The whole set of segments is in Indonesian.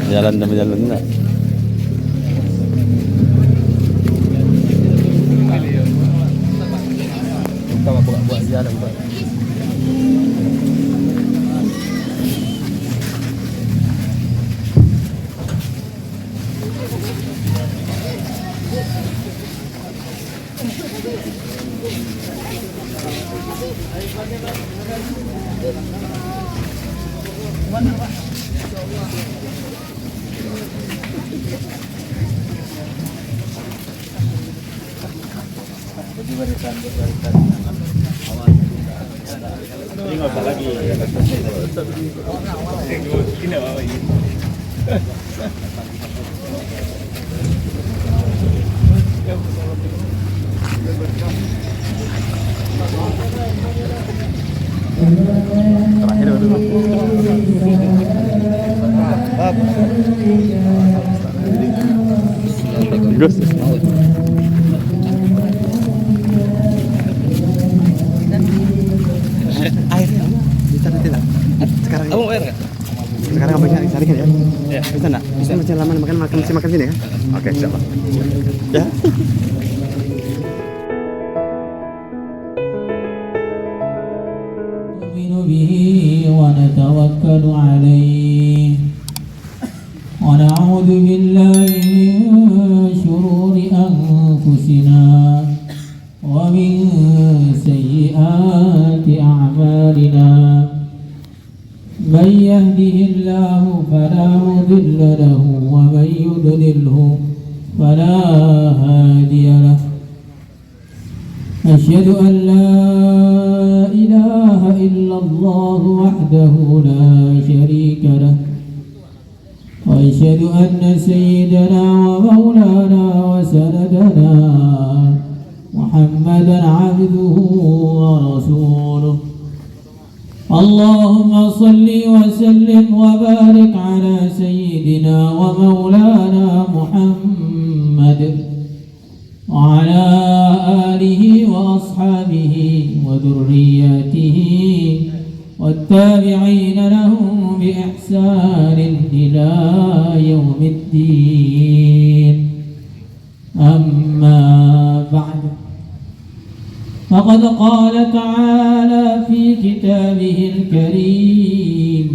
Jalan sama jalan enggak? Kita buat jalan, Pak. Barisan. Ini nggak usah lagi. Ini apa ini? Terakhir dulu. Gus. Airnya bisa nanti lah. Sekarang. Kamu air nggak? Sekarang apa cari ya? Ya. Bisa nggak? Bisa macam lama makan sini ya? Oke, insyaallah. Ya. به ونتوكل عليه ونعوذ بالله من شرور أنفسنا ومن سيئات أعمالنا من يهده الله فلا مضل له ومن يضلله فلا هادي له أشهد أن لا إله إلا الله وحده لا شريك له وأشهد أن سيدنا ومولانا وسندنا محمدا عبده ورسوله اللهم صل وسلم وبارك على سيدنا ومولانا محمد وعلى آله وأصحابه وذرياته والتابعين لهم بإحسان إلى يوم الدين أما بعد فقد قال تعالى في كتابه الكريم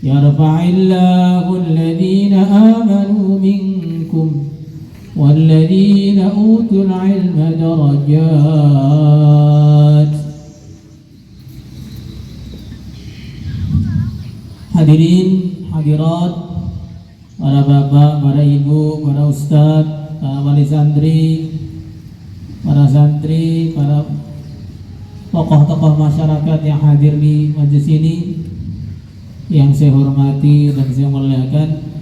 يرفع الله الذين آمنوا منكم والذين أوتوا العلم درجات. Hadirin, hadirat, para bapak, para ibu, para ustadz, para wali santri, para santri, para tokoh-tokoh masyarakat yang hadir di majelis ini, yang saya hormati dan saya muliakan.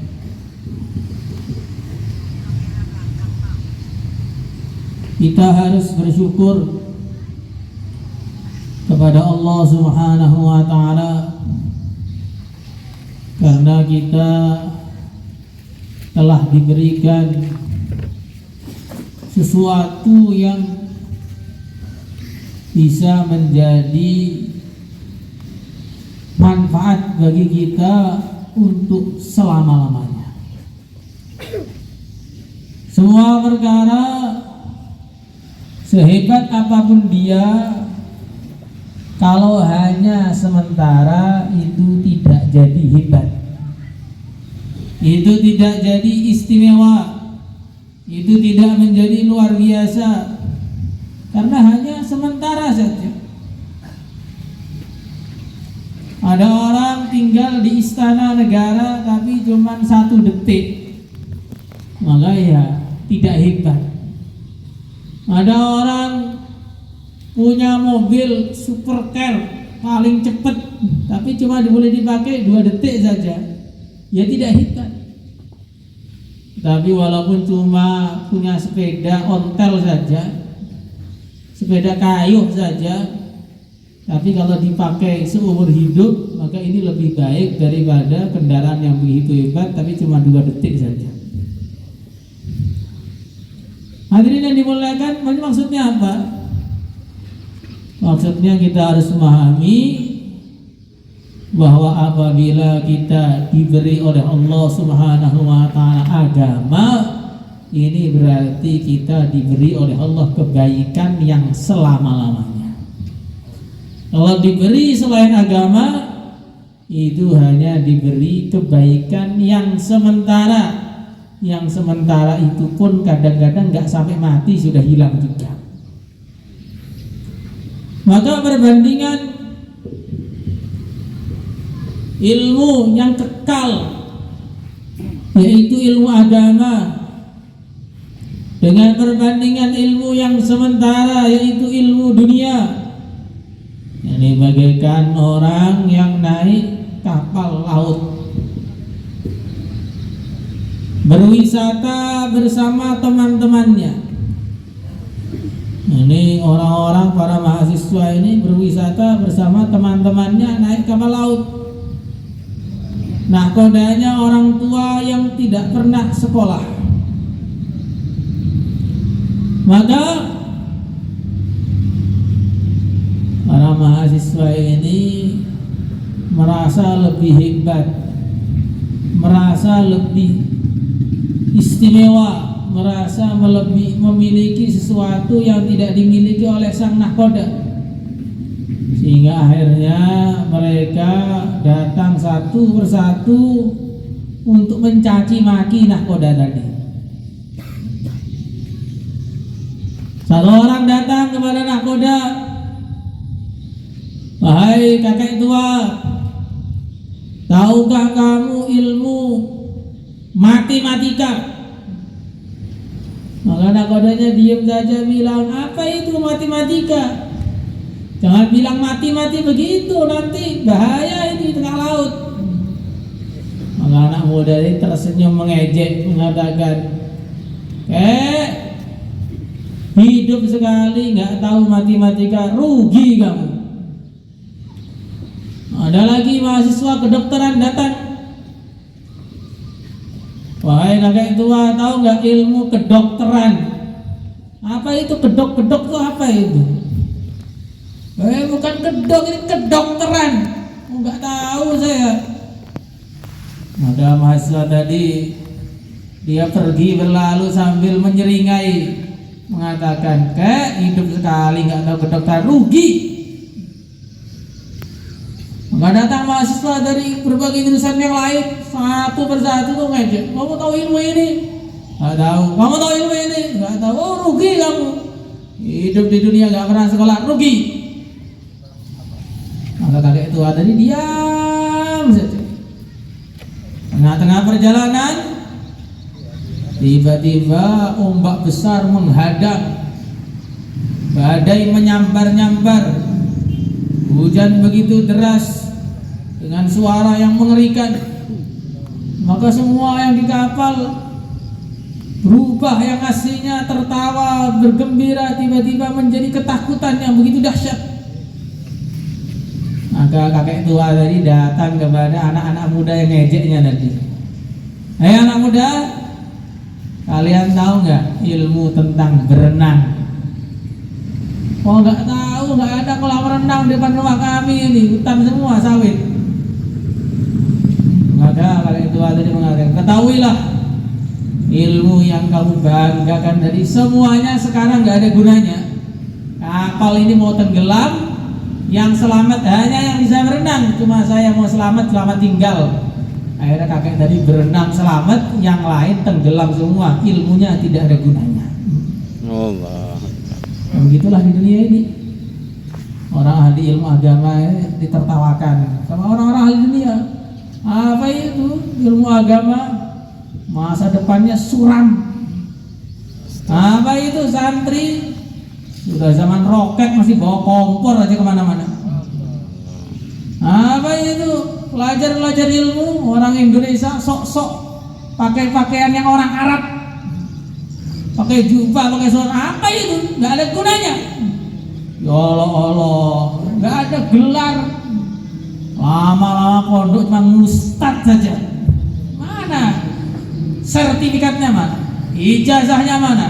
Kita harus bersyukur kepada Allah Subhanahu wa Ta'ala karena kita telah diberikan sesuatu yang bisa menjadi manfaat bagi kita untuk selama-lamanya. Semua perkara sehebat apapun dia, kalau hanya sementara itu tidak jadi hebat, itu tidak jadi istimewa, itu tidak menjadi luar biasa, karena hanya sementara saja. Ada orang tinggal di istana negara tapi cuma 1 detik, maka ya tidak hebat. Ada orang punya mobil supercar paling cepat tapi cuma boleh dipakai 2 detik saja, ya tidak hebat. Tapi walaupun cuma punya sepeda ontel saja, sepeda kayu saja, tapi kalau dipakai seumur hidup, maka ini lebih baik daripada kendaraan yang begitu hebat tapi cuma 2 detik saja. Hadirin yang dimuliakan, maksudnya apa? Maksudnya kita harus memahami bahwa apabila kita diberi oleh Allah Subhanahu wa taala agama, ini berarti kita diberi oleh Allah kebaikan yang selama-lamanya. Kalau diberi selain agama, itu hanya diberi kebaikan yang sementara. Yang sementara itu pun kadang-kadang nggak sampai mati sudah hilang juga. Maka perbandingan ilmu yang kekal, yaitu ilmu agama, dengan perbandingan ilmu yang sementara, yaitu ilmu dunia, ini bagaikan orang yang naik kapal laut, berwisata bersama teman-temannya. Ini orang-orang para mahasiswa ini berwisata bersama teman-temannya naik kapal laut. Nahkodanya orang tua yang tidak pernah sekolah. Maka para mahasiswa ini merasa lebih hebat, merasa lebih istimewa, merasa memiliki sesuatu yang tidak dimiliki oleh sang nahkoda, sehingga akhirnya mereka datang satu persatu untuk mencaci maki nahkoda tadi. Satu orang datang kepada nahkoda, "Wahai kakek tua, tahukah kamu ilmu matematika?" Maka nahkodanya diam saja, bilang, "Apa itu matematika? Jangan bilang mati-mati begitu, nanti bahaya ini di tengah laut." Maka anak muda ini tersenyum mengejek, mengatakan, hidup sekali nggak tahu matematika, rugi kamu." Ada lagi mahasiswa kedokteran datang, "Wahai kakek tua, tahu nggak ilmu kedokteran?" "Apa itu kedok-kedok tuh apa itu?" Bukan kedok, ini kedokteran." "Nggak tahu saya." Maka mahasiswa tadi dia pergi berlalu sambil menyeringai, mengatakan, hidup sekali nggak tahu kedokteran, rugi." Maka datang mahasiswa dari berbagai jurusan yang lain, satu persatu tuh ngejek, "Kamu tahu ilmu ini?" "Nggak tahu." "Kamu tahu ilmu ini?" "Nggak tahu." "Oh, rugi kamu, hidup di dunia nggak pernah sekolah, rugi." Maka kakek tua tadi diam saja. Tengah-tengah perjalanan, tiba-tiba ombak besar menghadang, badai menyambar-nyambar, hujan begitu deras dengan suara yang mengerikan. Maka semua yang di kapal berubah, yang aslinya tertawa bergembira tiba-tiba menjadi ketakutan yang begitu dahsyat. Maka kakek tua tadi datang kepada anak-anak muda yang ngejeknya tadi. "Hei anak muda, kalian tahu nggak ilmu tentang berenang?" "Oh, nggak tahu, nggak ada kolam renang depan rumah kami ini, hutan semua sawit." Maka kakek tua tadi mengatakan, "Ketahuilah, ilmu yang kamu banggakan tadi semuanya sekarang nggak ada gunanya. Kapal ini mau tenggelam, yang selamat hanya yang bisa berenang. Cuma saya mau selamat tinggal." Akhirnya kakek tadi berenang selamat, yang lain tenggelam semua, ilmunya tidak ada gunanya. Allah. Begitulah di dunia ini. Orang ahli ilmu agama ditertawakan sama orang-orang ahli dunia. Apa itu ilmu agama? Masa depannya suram. Apa itu santri? Sudah zaman roket masih bawa kompor aja kemana-mana. Apa itu pelajar-pelajar ilmu orang Indonesia sok-sok pakai pakaian yang orang Arab, pakai jubah, pakai sarung. Apa itu? Nggak ada gunanya. Ya Allah, nggak ada gelar. Lama-lama pondok cuma ustad saja. Mana sertifikatnya, mana ijazahnya, mana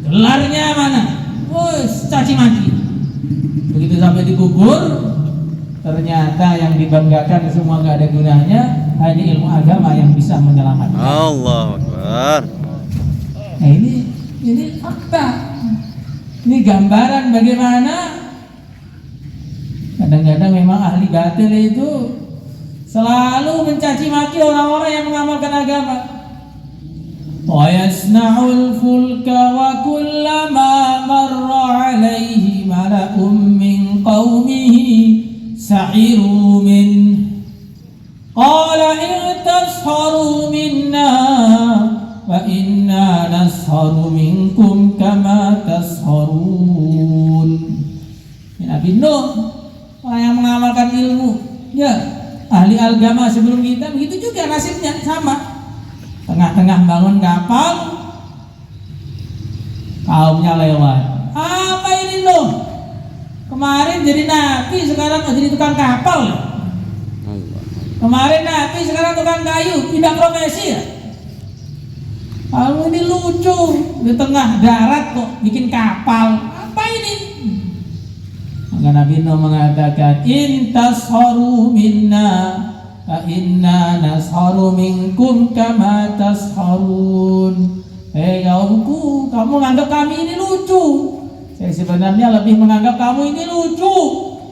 gelarnya, mana? Caci maki. Begitu sampai dikubur, Ternyata yang dibanggakan semua gak ada gunanya, hanya ilmu agama yang bisa menyelamatkan. Allahu Akbar. Nah ini fakta. Ini gambaran bagaimana kadang-kadang memang ahli batil itu selalu mencaci maki orang-orang yang mengamalkan agama. Wa yasna'ul fulka wa kullama marra alaihi mala'um min qaumihi sa'iru min qala in tasharu minna wa inna nasharu minkum kama tasharun. Nabi Nuh, orang yang mengamalkan ilmu, ya ahli agama sebelum kita, begitu juga nasibnya sama. Tengah-tengah bangun kapal, kaumnya lewat. Apa ini Nuh? Kemarin jadi nabi, sekarang jadi tukang kapal. Kemarin nabi, sekarang tukang kayu, pindah profesi ya? Kalau ini lucu, di tengah darat kok bikin kapal. Apa ini? Maka Nabi Nuh mengatakan, in tasharu minna fa inna nasharu minkum kama tasharun. Kaumku, kamu menganggap kami ini lucu. Saya sebenarnya lebih menganggap kamu ini lucu.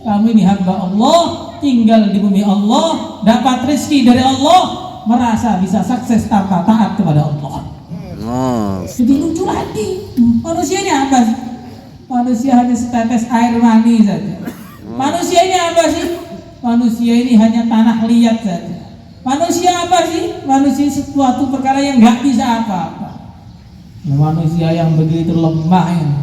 Kamu ini hamba Allah, tinggal di bumi Allah, dapat rezeki dari Allah, merasa bisa sukses tanpa taat kepada Allah. Jadi lucu lagi. Manusia ini apa sih? Manusia hanya setetes air mani saja. Manusia ini apa sih? Manusia ini hanya tanah liat saja. Manusia apa sih? Manusia sesuatu perkara yang nggak bisa apa-apa. Manusia yang begitu lemah ini,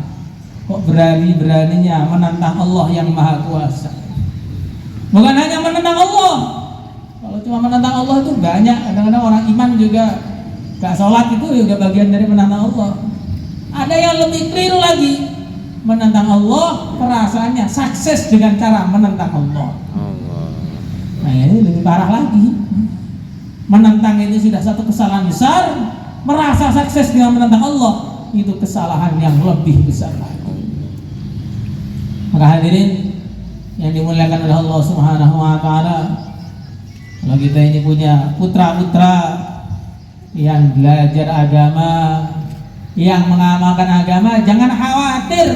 kok berani-beraninya menantang Allah yang Maha Kuasa. Bukan hanya menentang Allah. Kalau cuma menentang Allah itu banyak. Kadang-kadang orang iman juga gak sholat itu juga bagian dari menantang Allah. Ada yang lebih keliru lagi, menentang Allah perasaannya sukses dengan cara menentang Allah. Nah ini lebih parah lagi. Menentang itu sudah satu kesalahan besar, merasa sukses dengan menentang Allah itu kesalahan yang lebih besar lagi. Maka hadirin yang dimuliakan oleh Allah Subhanahu wa taala, kalau kita ini punya putra-putra yang belajar agama, yang mengamalkan agama, jangan khawatir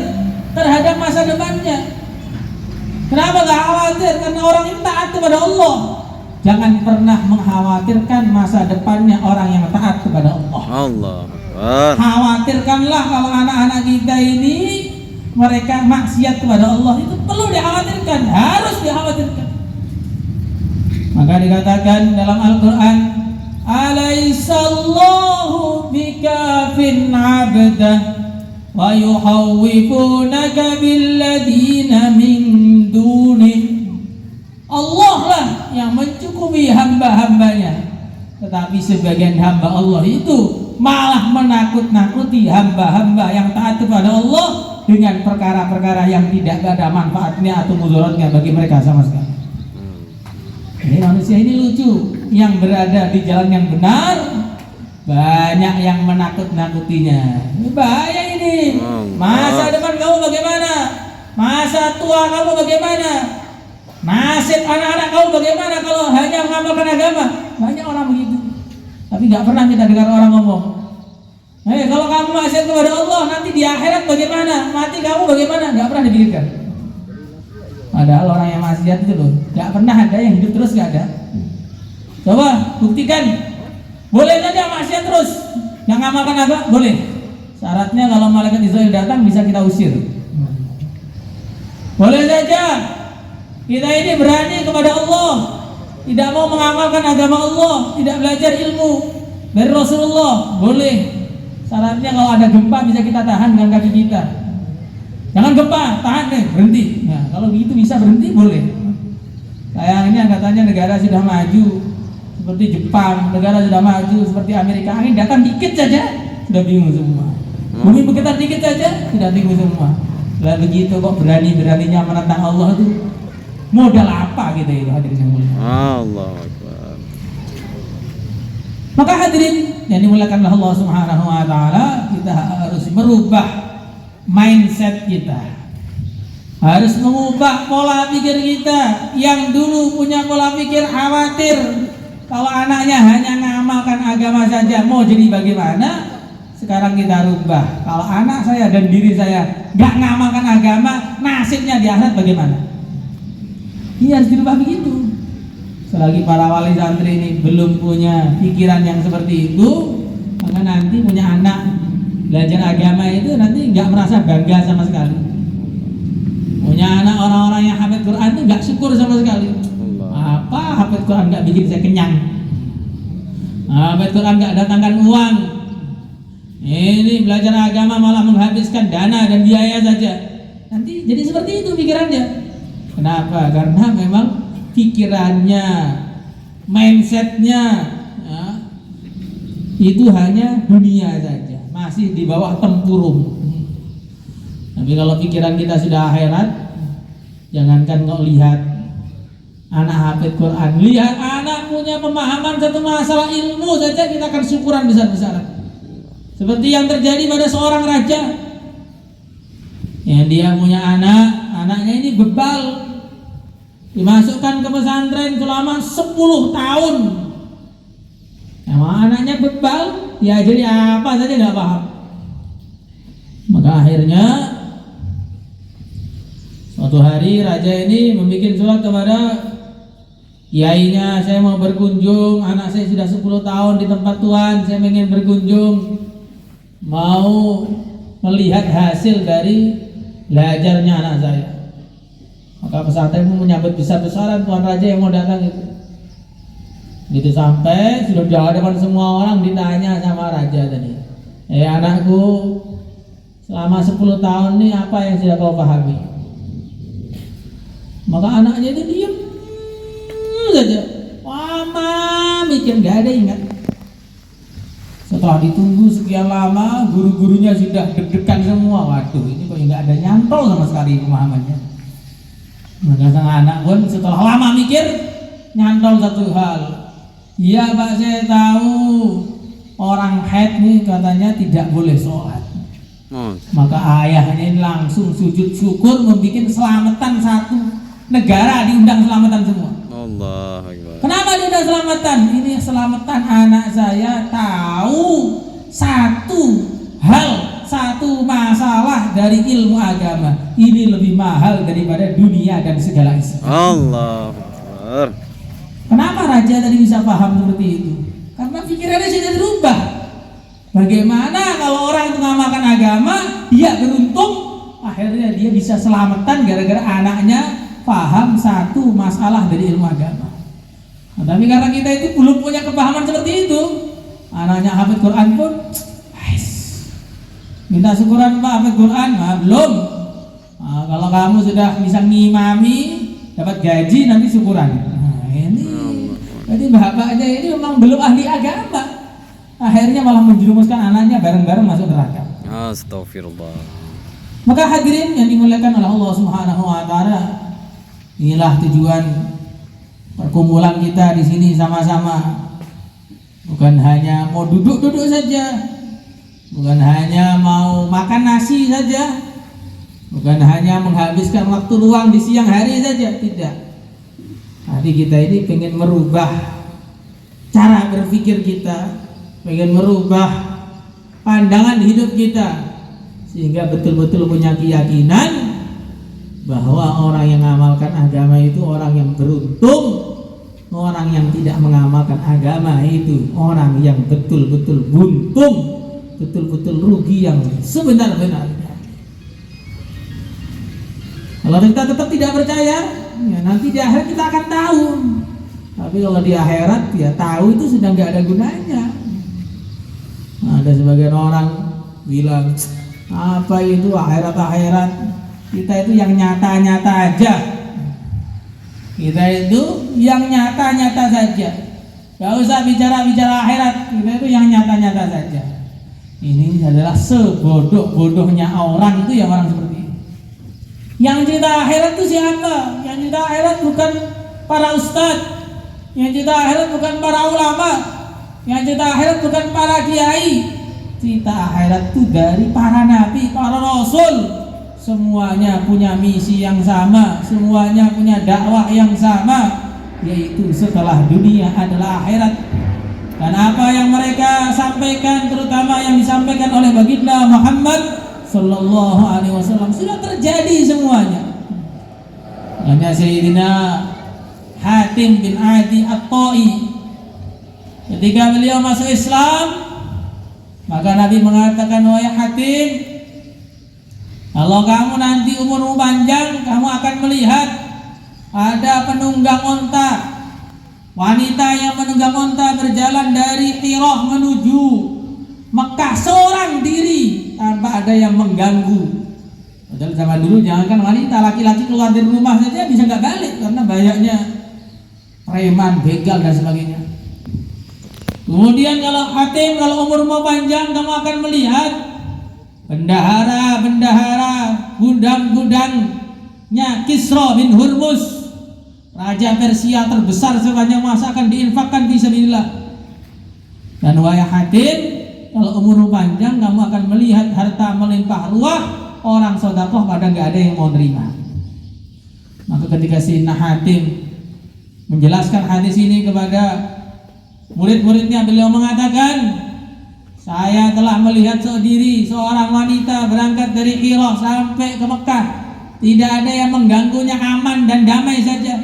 terhadap masa depannya. Kenapa gak khawatir? Karena orang ini taat kepada Allah. Jangan pernah mengkhawatirkan masa depannya orang yang taat kepada Allah. Allah. Khawatirkanlah kalau anak-anak kita ini mereka maksiat kepada Allah, itu perlu dikhawatirkan, harus dikhawatirkan. Maka dikatakan dalam Al-Quran, alaisallahu bikafin abdah wa yuhawwifunaka billadina min dunih. Allah lah yang mencukupi hamba-hambanya, tetapi sebagian hamba Allah itu malah menakut-nakuti hamba-hamba yang taat kepada Allah dengan perkara-perkara yang tidak ada manfaatnya atau mudaratnya bagi mereka sama sekali. Ini manusia ini lucu, yang berada di jalan yang benar banyak yang menakut-nakutinya. Ini bahaya ini. Masa depan kamu bagaimana? Masa tua kamu bagaimana? Nasib anak-anak kamu bagaimana kalau hanya mengamalkan agama? Banyak orang begitu. Tapi nggak pernah kita dengar orang ngomong, kalau kamu maksiat kepada Allah nanti di akhirat bagaimana? Mati kamu bagaimana? Nggak pernah dipikirkan. Padahal orang yang maksiat itu loh, nggak pernah ada yang hidup terus, nggak ada. Coba buktikan. Boleh saja maksiat terus, yang ngamalkan agama boleh. Syaratnya kalau malaikat Israel datang bisa kita usir. Boleh saja kita ini berani kepada Allah, tidak mau mengamalkan agama Allah, tidak belajar ilmu dari Rasulullah, boleh. Syaratnya kalau ada gempa bisa kita tahan dengan kaki kita. Jangan gempa, tahan nih, berhenti. Nah, kalau begitu bisa berhenti, boleh. Sayangnya katanya negara sudah maju seperti Jepang, negara sudah maju seperti Amerika, angin datang dikit saja sudah bingung semua. Bumi bergetar dikit saja sudah bingung semua. Lah begitu kok berani-beraninya menentang Allah itu modal apa kita itu, hadirin yang mulia? Allah Akbar. Maka hadirin yang dimuliakan oleh Allah Subhanahu wa taala, kita harus merubah mindset kita. Harus mengubah pola pikir kita. Yang dulu punya pola pikir khawatir kalau anaknya hanya ngamalkan agama saja, mau jadi bagaimana? Sekarang kita rubah. Kalau anak saya dan diri saya nggak ngamalkan agama, nasibnya di akhirat bagaimana? Ini harus dirubah begitu. Selagi para wali santri ini belum punya pikiran yang seperti itu, maka nanti punya anak belajar agama itu nanti nggak merasa bangga sama sekali. Punya anak orang-orang yang hafid Quran itu nggak syukur sama sekali. Apa hafid Quran nggak bikin saya kenyang? Hafid Quran nggak datangkan uang. Ini belajar agama malah menghabiskan dana dan biaya saja. Nanti jadi seperti itu pikirannya. Kenapa? Karena memang pikirannya, mindsetnya ya, itu hanya dunia saja, masih di bawah tempurung. Tapi kalau pikiran kita sudah akhirat, jangankan kok lihat anak hafid Quran, lihat anak punya pemahaman satu masalah ilmu saja kita akan syukuran besar-besaran. Seperti yang terjadi pada seorang raja yang dia punya anaknya ini bebal, dimasukkan ke pesantren selama 10 tahun. Emang anaknya bebal, diajari apa saja nggak paham. Maka akhirnya suatu hari raja ini membuat surat kepada kiainya, saya mau berkunjung, anak saya sudah 10 tahun di tempat Tuhan, saya ingin berkunjung, mau melihat hasil dari belajarnya anak saya. Maka pesantren pun menyambut besar-besaran tuan raja yang mau datang itu. Gitu sampai sudah di hadapan semua orang ditanya sama raja tadi, anakku, selama 10 tahun ini apa yang sudah kau pahami? Maka anaknya itu diam saja, lama mikir, gak ada ingat. Setelah ditunggu sekian lama, guru-gurunya sudah deg-degan semua. Waduh, ini kok nggak ada nyantol sama sekali pemahamannya. Maka sang anak pun setelah lama mikir, nyantol satu hal. Iya Pak, saya tahu orang haid nih katanya tidak boleh sholat. Maka ayahnya ini langsung sujud syukur, membuat selamatan satu negara, diundang selamatan semua. Allah Akbar. Kenapa dia udah selamatan? Ini selamatan anak saya tahu satu hal, satu masalah dari ilmu agama. Ini lebih mahal daripada dunia dan segala isi. Allah Akbar. Kenapa raja tadi bisa paham seperti itu? Karena pikirannya sudah berubah. Bagaimana kalau orang itu mengamalkan agama, dia beruntung, akhirnya dia bisa selamatan gara-gara anaknya paham satu masalah dari ilmu agama. Nah, tapi karena kita itu belum punya kepahaman seperti itu, anaknya hafid Quran pun minta syukuran Pak hafid Quran, belum. Nah, kalau kamu sudah bisa ngimami, dapat gaji, nanti syukuran. Nah, ini jadi bapaknya ini memang belum ahli agama, akhirnya malah menjerumuskan anaknya bareng-bareng masuk neraka. Astagfirullah. Maka hadirin yang dimuliakan oleh Allah Subhanahu wa taala, inilah tujuan perkumpulan kita di sini sama-sama. Bukan hanya mau duduk-duduk saja, bukan hanya mau makan nasi saja, bukan hanya menghabiskan waktu luang di siang hari saja, tidak. Tapi kita ini pengen merubah cara berpikir kita, pengen merubah pandangan hidup kita, sehingga betul-betul punya keyakinan bahwa orang yang mengamalkan agama itu orang yang beruntung, orang yang tidak mengamalkan agama itu orang yang betul-betul buntung, betul-betul rugi yang sebenar-benarnya. Kalau kita tetap tidak percaya, ya nanti di akhirat kita akan tahu. Tapi kalau di akhirat ya tahu itu sudah nggak ada gunanya. Nah, ada sebagian orang bilang, apa itu akhirat-akhirat? Kita itu yang nyata-nyata aja. Kita itu yang nyata-nyata saja. Gak usah bicara-bicara akhirat. Kita itu yang nyata-nyata saja. Ini adalah sebodoh-bodohnya orang itu, yang orang seperti ini. Yang cerita akhirat itu siapa? Yang cerita akhirat bukan para ustadz, yang cerita akhirat bukan para ulama, yang cerita akhirat bukan para kiai. Cerita akhirat itu dari para nabi, para rasul, semuanya punya misi yang sama, semuanya punya dakwah yang sama, yaitu setelah dunia adalah akhirat. Dan apa yang mereka sampaikan, terutama yang disampaikan oleh baginda Muhammad sallallahu alaihi wasallam, sudah terjadi semuanya. Hanya Sayyidina Hatim bin Adi At-Ta'i, ketika beliau masuk Islam, maka Nabi mengatakan, wahai Hatim, kalau kamu nanti umurmu panjang, kamu akan melihat ada penunggang onta, wanita yang menunggang onta berjalan dari Tirah menuju Mekah seorang diri tanpa ada yang mengganggu. Padahal zaman dulu jangankan wanita, laki-laki keluar dari rumah saja bisa nggak balik karena banyaknya preman, begal dan sebagainya. Kemudian kalau Hatim, kalau umurmu panjang, kamu akan melihat bendahara-bendahara, gudang-gudangnya Kisra bin Hurmuz, raja Persia terbesar sepanjang masa, akan diinfakkan fisabilillah. Dan wahai Hatim, kalau umurmu panjang, kamu akan melihat harta melimpah ruah, orang sedekah pada nggak ada yang mau terima. Maka ketika Sayyidina Hatim menjelaskan hadis ini kepada murid-muridnya, beliau mengatakan, saya telah melihat seorang wanita berangkat dari Hira sampai ke Mekah, tidak ada yang mengganggunya, aman dan damai saja.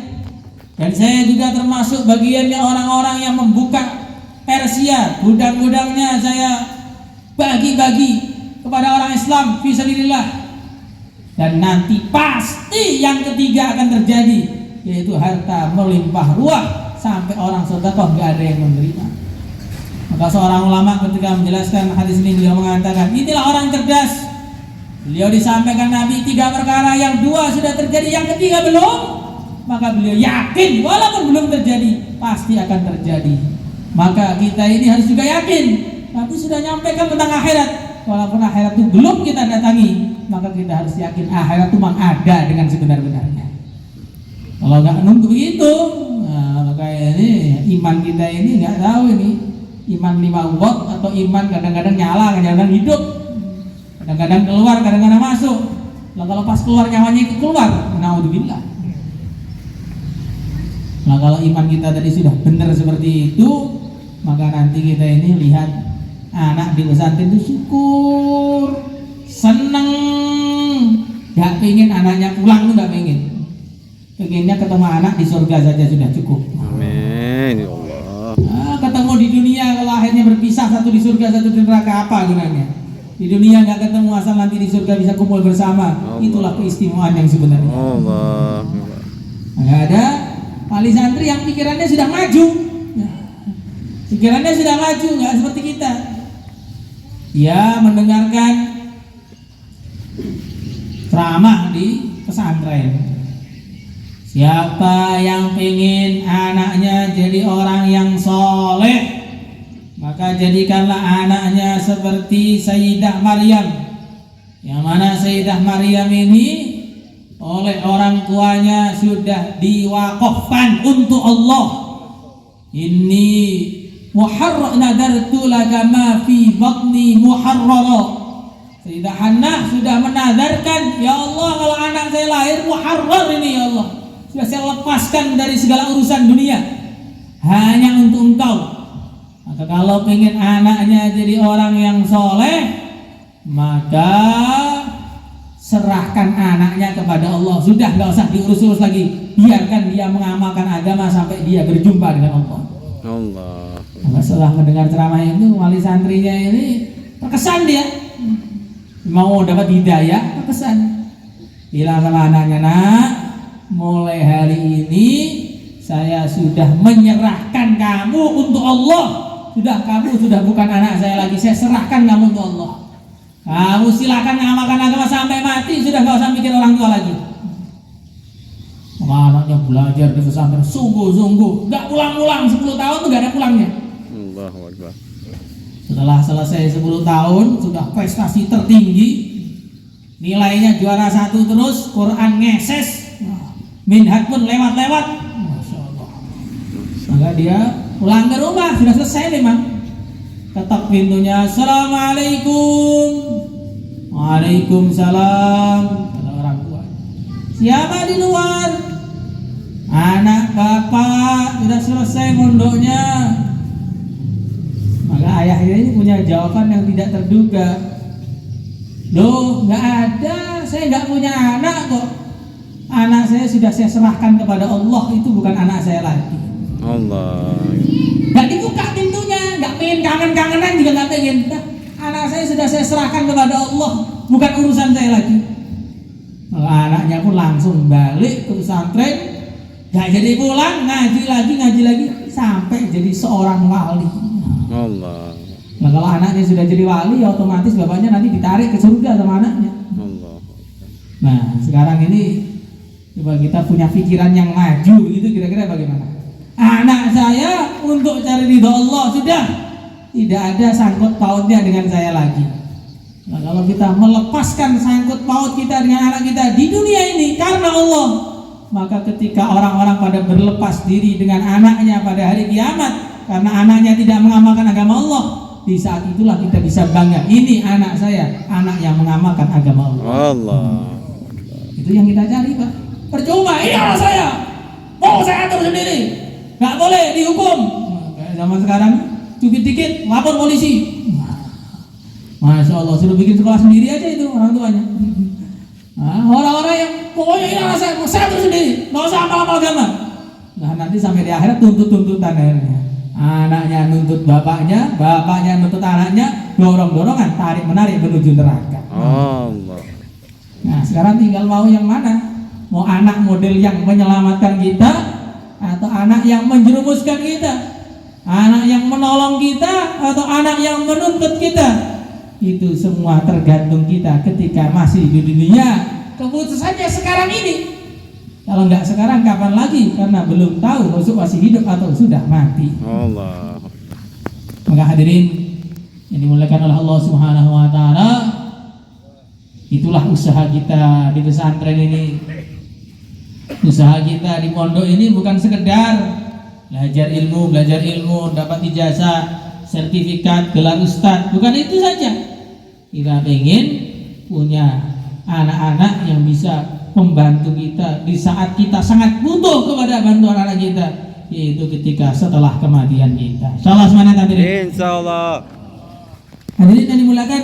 Dan saya juga termasuk bagiannya orang-orang yang membuka Persia, gudang-gudangnya saya bagi-bagi kepada orang Islam fisabilillah. Dan nanti pasti yang ketiga akan terjadi, yaitu harta melimpah ruah sampai orang sedekah nggak ada yang menerima. Maka seorang ulama ketika menjelaskan hadis ini, beliau mengatakan, inilah orang cerdas. Beliau disampaikan Nabi 3 perkara, yang 2 sudah terjadi, yang ketiga belum. Maka beliau yakin walaupun belum terjadi pasti akan terjadi. Maka kita ini harus juga yakin, Nabi sudah nyampaikan tentang akhirat. Walaupun akhirat itu belum kita datangi, maka kita harus yakin akhirat itu memang ada dengan sebenar-benarnya. Kalau nggak nunggu begitu, maka ini iman kita ini nggak tahu ini iman 5 watt atau iman kadang-kadang nyala, kadang-kadang hidup, kadang-kadang keluar, kadang-kadang masuk. Lah kalau pas keluar nyawanya itu keluar, naudzubillah. Nah kalau iman kita tadi sudah benar seperti itu, maka nanti kita ini lihat anak di pesantren itu syukur, seneng, gak pengen anaknya pulang tuh, gak pengen. Pengennya ketemu anak di surga saja sudah cukup. Amin ya Allah. Nah, ketemu di dunia, kalau akhirnya berpisah, satu di surga satu di neraka, apa gunanya? Di dunia nggak ketemu, asal nanti di surga bisa kumpul bersama. Allah. Itulah keistimewaan yang sebenarnya. Allah. Nggak ada wali santri yang pikirannya sudah maju, pikirannya sudah maju, nggak seperti kita. Dia mendengarkan ceramah di pesantren. Siapa yang ingin anaknya jadi orang yang soleh, maka jadikanlah anaknya seperti Sayyidah Maryam. Yang mana Sayyidah Maryam ini oleh orang tuanya sudah diwakafkan untuk Allah. Ini muharrar nadartu laka ma fi batni muharrara. Sayyidah Hannah sudah menadarkan, ya Allah, kalau anak saya lahir muharrar ini, ya Allah, sudah saya lepaskan dari segala urusan dunia hanya untuk Engkau. Maka kalau pengen anaknya jadi orang yang soleh, maka serahkan anaknya kepada Allah. Sudah nggak usah diurus-urus lagi, biarkan dia mengamalkan agama sampai dia berjumpa dengan Allah. Maka setelah mendengar ceramah itu, wali santrinya ini terkesan, dia mau dapat hidayah, terkesan. Bilang sama anaknya, nak, mulai hari ini saya sudah menyerahkan kamu untuk Allah. Kamu sudah bukan anak saya lagi, saya serahkan kamu untuk Allah. Kamu silakan ngamalkan agama sampai mati, sudah gak usah mikir orang tua lagi. Maka anaknya belajar di pesantren sungguh-sungguh, gak pulang-pulang, 10 tahun tuh gak ada pulangnya. Allahu Akbar. Setelah selesai 10 tahun, sudah prestasi tertinggi, nilainya juara 1 terus, Quran ngeses, minhaj pun lewat-lewat. Masya Allah. Maka dia pulang ke rumah, sudah selesai memang. Ketok pintunya, assalamualaikum. Waalaikumsalam. Siapa di luar? Anak bapak sudah selesai mondoknya. Maka ayahnya ini punya jawaban yang tidak terduga. Loh, nggak ada, saya nggak punya anak kok. Anak saya sudah saya serahkan kepada Allah, itu bukan anak saya lagi. Allah. Nggak dibuka pintunya, nggak pengen kangen-kangenan juga nggak pengen. Anak saya sudah saya serahkan kepada Allah, bukan urusan saya lagi. Maka anaknya pun langsung balik ke pesantren, nggak jadi pulang, ngaji lagi, sampai jadi seorang wali. Allah. Nah kalau anaknya sudah jadi wali, ya otomatis bapaknya nanti ditarik ke surga sama anaknya. Allah. Nah sekarang ini coba kita punya pikiran yang maju, itu kira-kira bagaimana? Anak saya untuk cari ridho Allah sudah tidak ada sangkut pautnya dengan saya lagi. Nah kalau kita melepaskan sangkut paut kita dengan anak kita di dunia ini karena Allah, maka ketika orang-orang pada berlepas diri dengan anaknya pada hari kiamat karena anaknya tidak mengamalkan agama Allah, di saat itulah kita bisa bangga, ini anak saya, anak yang mengamalkan agama Allah. Allah. Itu yang kita cari, Pak. Percuma, ini anak saya, mau saya atur sendiri, nggak boleh dihukum. Kayak zaman sekarang, cubit dikit, lapor polisi. Masya Allah, suruh bikin sekolah sendiri aja itu orang tuanya. Nah, orang-orang yang pokoknya ini anak saya atur sendiri, nggak usah amal-amal agama. Nah nanti sampai di akhirat tuntut-tuntutan akhirnya. Anaknya nuntut bapaknya, bapaknya nuntut anaknya, dorong-dorongan, tarik-menarik menuju neraka. Allah. Nah sekarang tinggal mau yang mana? Mau anak model yang menyelamatkan kita, atau anak yang menjerumuskan kita, anak yang menolong kita, atau anak yang menuntut kita? Itu semua tergantung kita ketika masih di dunia. Keputusannya sekarang ini. Kalau nggak sekarang kapan lagi? Karena belum tahu besok masih hidup atau sudah mati. Allah. Maka hadirin yang dimuliakan oleh Allah Subhanahu wa taala, itulah usaha kita di pesantren ini. Usaha kita di pondok ini bukan sekedar belajar ilmu, dapat ijazah, sertifikat, gelar ustadz, bukan itu saja. Kita ingin punya anak-anak yang bisa membantu kita di saat kita sangat butuh kepada bantuan anak kita, yaitu ketika setelah kematian kita. Insyaallah semuanya hadirin. Insyaallah. Hadirin yang dimuliakan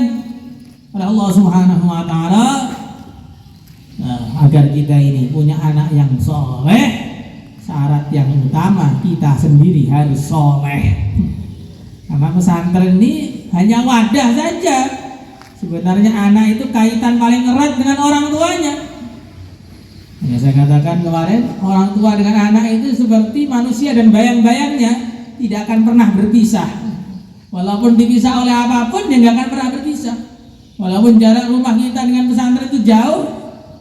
oleh Allah Subhanahu wa taala, agar kita ini punya anak yang soleh, syarat yang utama kita sendiri harus soleh. Karena pesantren ini hanya wadah saja. Sebenarnya anak itu kaitan paling erat dengan orang tuanya. Ya, saya katakan kemarin, orang tua dengan anak itu seperti manusia dan bayang-bayangnya, tidak akan pernah berpisah. Walaupun dipisah oleh apapun, dia nggak akan pernah berpisah. Walaupun jarak rumah kita dengan pesantren itu jauh,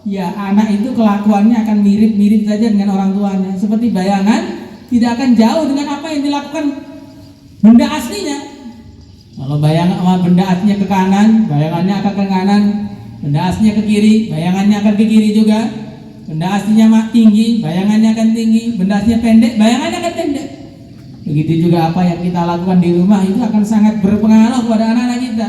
ya anak itu kelakuannya akan mirip-mirip saja dengan orang tuanya. Seperti bayangan, tidak akan jauh dengan apa yang dilakukan benda aslinya. Kalau bayangan benda aslinya ke kanan, bayangannya akan ke kanan. Benda aslinya ke kiri, bayangannya akan ke kiri juga. Benda aslinya tinggi, bayangannya akan tinggi. Benda aslinya pendek, bayangannya akan pendek. Begitu juga apa yang kita lakukan di rumah itu akan sangat berpengaruh pada anak-anak kita.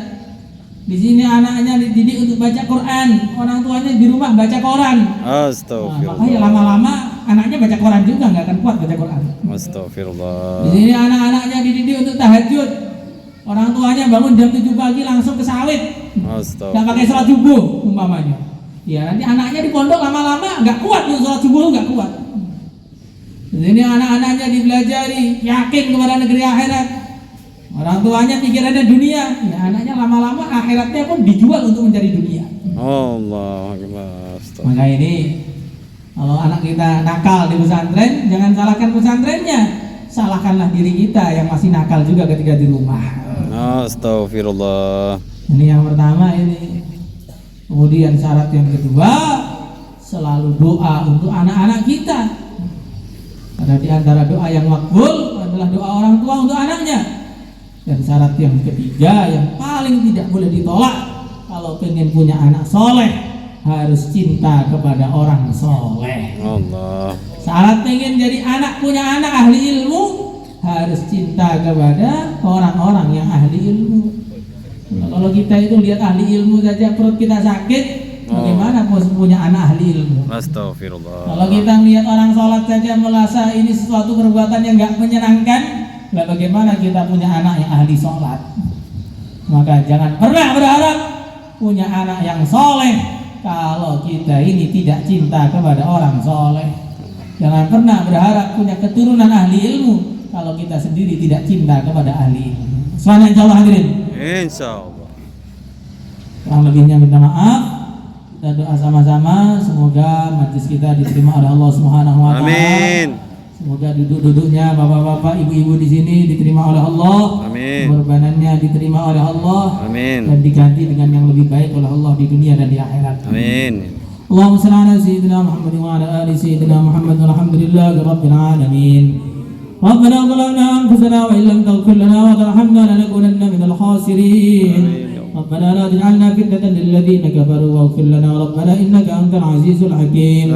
Di sini anaknya dididik untuk baca Quran, orang tuanya di rumah baca koran. Astagfirullah. Makanya lama-lama anaknya baca koran juga, nggak akan kuat baca Quran. Astagfirullah. Di sini anak-anaknya dididik untuk tahajud, orang tuanya bangun jam 7 pagi langsung ke sawit, nggak pakai sholat subuh umpamanya. Ya nanti anaknya di pondok lama-lama nggak kuat untuk sholat subuh, nggak kuat. Ini anak-anaknya dipelajari yakin kepada negeri akhirat. Orang tuanya pikirannya dunia, ya anaknya lama-lama akhiratnya pun dijual untuk mencari dunia. Allah Akbar. Maka ini kalau anak kita nakal di pesantren, jangan salahkan pesantrennya, salahkanlah diri kita yang masih nakal juga ketika di rumah. Astagfirullah. Ini yang pertama ini. Kemudian syarat yang kedua, selalu doa untuk anak-anak kita. Karena di antara doa yang makbul adalah doa orang tua untuk anaknya. Dan syarat yang ketiga yang paling tidak boleh ditolak, kalau pengen punya anak soleh, harus cinta kepada orang soleh. Allah. Syarat pengen jadi anak, punya anak ahli ilmu, harus cinta kepada orang-orang yang ahli ilmu. Kalau kita itu lihat ahli ilmu saja perut kita sakit, Bagaimana punya anak ahli ilmu? Astagfirullah. Kalau kita melihat orang sholat saja merasa ini sesuatu perbuatan yang nggak menyenangkan, lah bagaimana kita punya anak yang ahli sholat? Maka jangan pernah berharap punya anak yang soleh kalau kita ini tidak cinta kepada orang soleh. Jangan pernah berharap punya keturunan ahli ilmu kalau kita sendiri tidak cinta kepada ahli ilmu. Soalnya insya Allah hadirin. Insya Allah. Kurang lebihnya minta maaf. Kita doa sama-sama semoga majlis kita diterima oleh Allah Subhanahu wa taala. Amin. Semoga duduk-duduknya bapak-bapak, ibu-ibu di sini diterima oleh Allah. Amin. Korbanannya diterima oleh Allah. Amin. Dan diganti dengan yang lebih baik oleh Allah di dunia dan di akhirat. Amin. Allahumma shalli ala sayyidina Muhammad wa ala ali sayyidina Muhammad walhamdulillahi rabbil alamin. ربنا ظلمنا أنفسنا وإن لم تغفر لنا وترحمنا لنكونن من الخاسرين ربنا لا تجعلنا فتنة للذين كفروا واغفر لنا ربنا إنك أنت العزيز الحكيم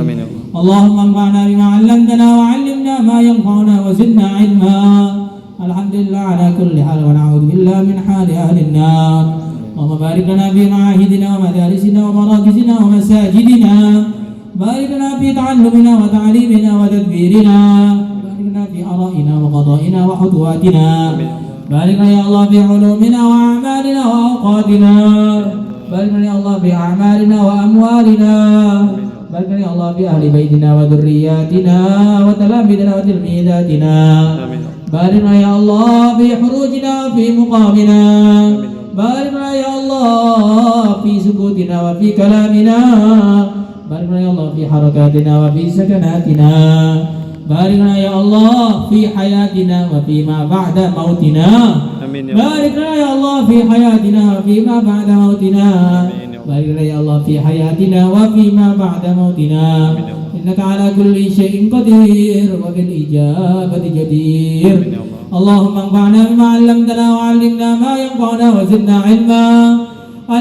اللهم انفعنا بما علمتنا وعلمنا ما ينفعنا وزدنا علما الحمد لله على كل حال ونعوذ بالله من حال أهل النار اللهم بارك لنا في معاهدنا ومدارسنا ومراكزنا ومساجدنا بارك لنا في تعلمنا وتعليمنا وتدبيرنا في آرائنا وقضائنا وخطواتنا بارك يا الله في علومنا وأعمالنا وأوقاتنا بارك يا الله في أعمالنا وأموالنا بارك يا الله في أهل بيتنا وذرياتنا وتلاميذنا وتلميذاتنا بارك يا الله في حروجنا وفي مقامنا بارك يا الله في سكوتنا وفي كلامنا بارك يا الله في حركاتنا وفي سكناتنا بارك يا الله في حياتنا وفيما بعد موتنا بارك يا الله في حياتنا وفيما بعد موتنا بارك يا الله في حياتنا وفيما بعد موتنا إنك على كل شيء قدير وبالإجابة جدير اللهم انفعنا بما علمتنا وعلمنا ما ينفعنا وزدنا علما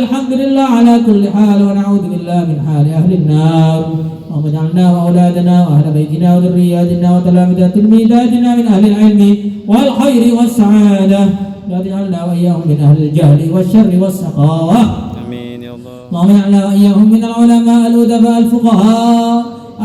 الحمد لله على كل حال ونعوذ بالله من حال أهل النار اللهم اجعلنا وأولادنا وأهل بيتنا وذرياتنا وتلامذة تلميذاتنا من أهل العلم والخير والسعادة لا تجعلنا وإياهم من أهل الجهل والشر والسخاوة آمين يا الله اللهم اجعلنا وإياهم من العلماء الأدباء الفقهاء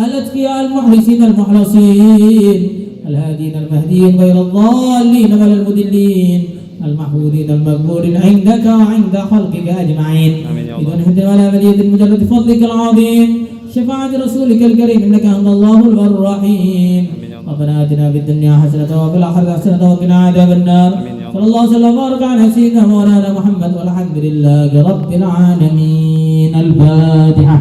الأتقياء المخلصين المخلصين الهادين المهديين غير الضالين ولا المضلين المحفوظين المقبولين عندك وعند خلقك أجمعين بدون حد ولا بلية مجرد فضلك العظيم شفاعة رسولك الكريم إنك أنت الله البر الرحيم ربنا آتنا في الدنيا حسنة وفي الآخرة حسنة وقنا عذاب النار صلى الله وسلم وبارك على سيدنا مولانا محمد والحمد لله رب العالمين الفاتحة.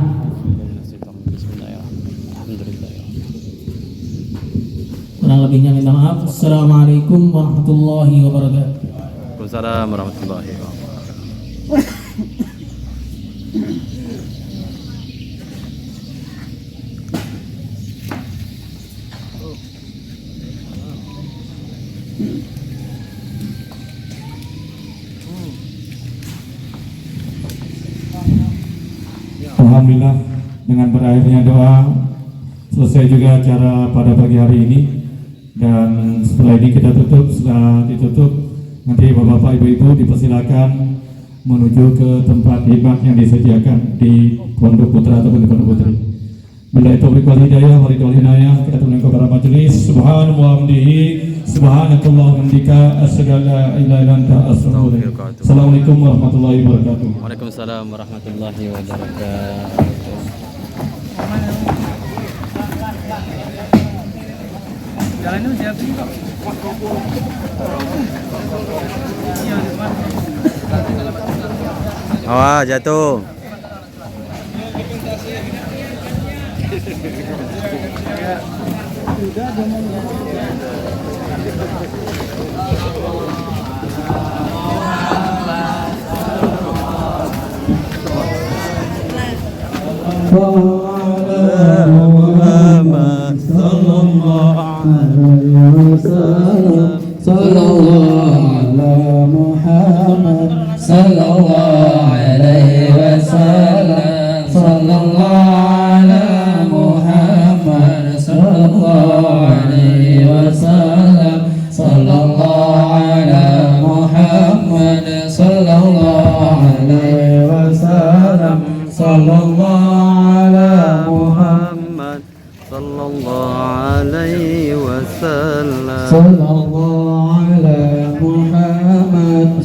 Kurang lebihnya minta maaf. Assalamualaikum warahmatullahi wabarakatuh. Waalaikumsalam warahmatullahi wabarakatuh. Alhamdulillah dengan berakhirnya doa selesai juga acara pada pagi hari ini, dan setelah ini kita tutup. Setelah ditutup nanti bapak-bapak ibu-ibu dipersilakan menuju ke tempat khidmat yang disediakan di Pondok Putra ataupun di Pondok Putri. Bila itu wal hidayah wal hinayah, kita tunduk kepada majelis. Subhanallah wa bihamdihi subhanakallah wa bihamdika asyhadu an la ilaha illa anta astaghfiruka. Assalamualaikum warahmatullahi wabarakatuh. Waalaikumsalam warahmatullahi wabarakatuh. Jalannya siapa sih kok? Awas jatuh. Sallallahu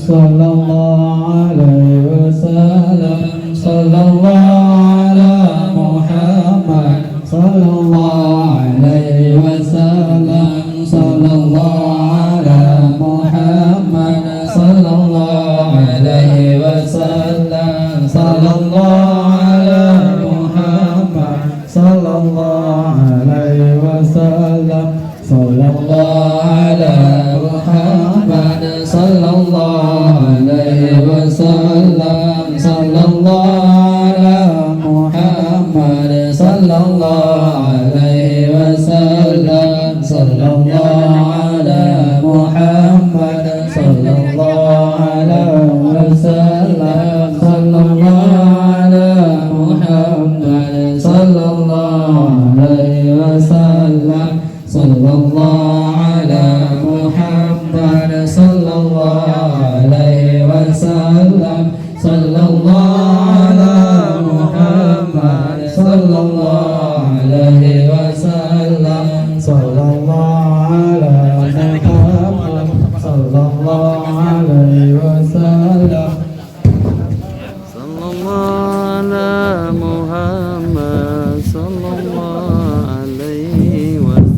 sallallahu alaihi wasallam, sallallahu ala Muhammad, sallallahu alaihi wasallam, sallallahu ala Muhammad, sallallahu alaihi wasallam, sallallahu ala Muhammad, sallallahu alaihi wasallam, sallallahu ala Muhammad, sallallahu alaihi wasallam, sallallahu ala Muhammad, sallallahu alaihi wasallam, sallallahu ala Muhammad, sallallahu ala wasallam, sallallahu ala Muhammad, sallallahu alaihi wasallam, sallallahu ala Muhammad, sallallahu alaihi wasallam, sallallahu ala Muhammad, sallallahu alaihi wasallam, sallallahu ala Muhammad, sallallahu alaihi wasallam. Sallallahu ala Muhammad sallallahu alaihi wasallam.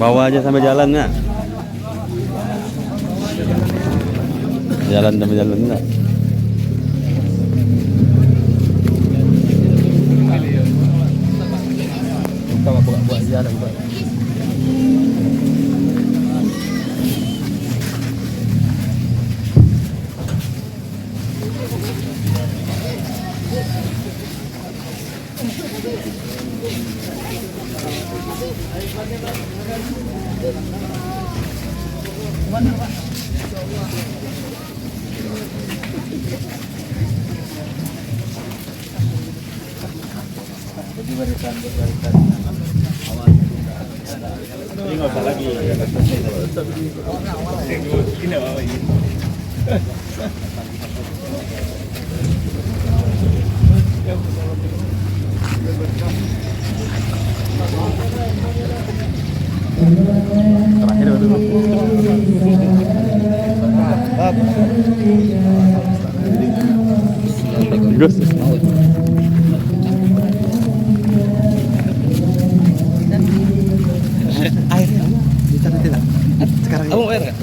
Bawa aja sampai jalan ya. Jalan sampai jalan enggak? Buat jalan buat. Gus. Airnya bisa nanti lah. Sekarang. Kamu air nggak?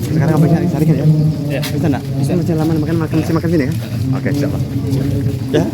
Sekarang abang carikan ya. Ya. Bisa enggak? Bisa. Macam lama makan sini kan? Oke, insyaallah. Ya.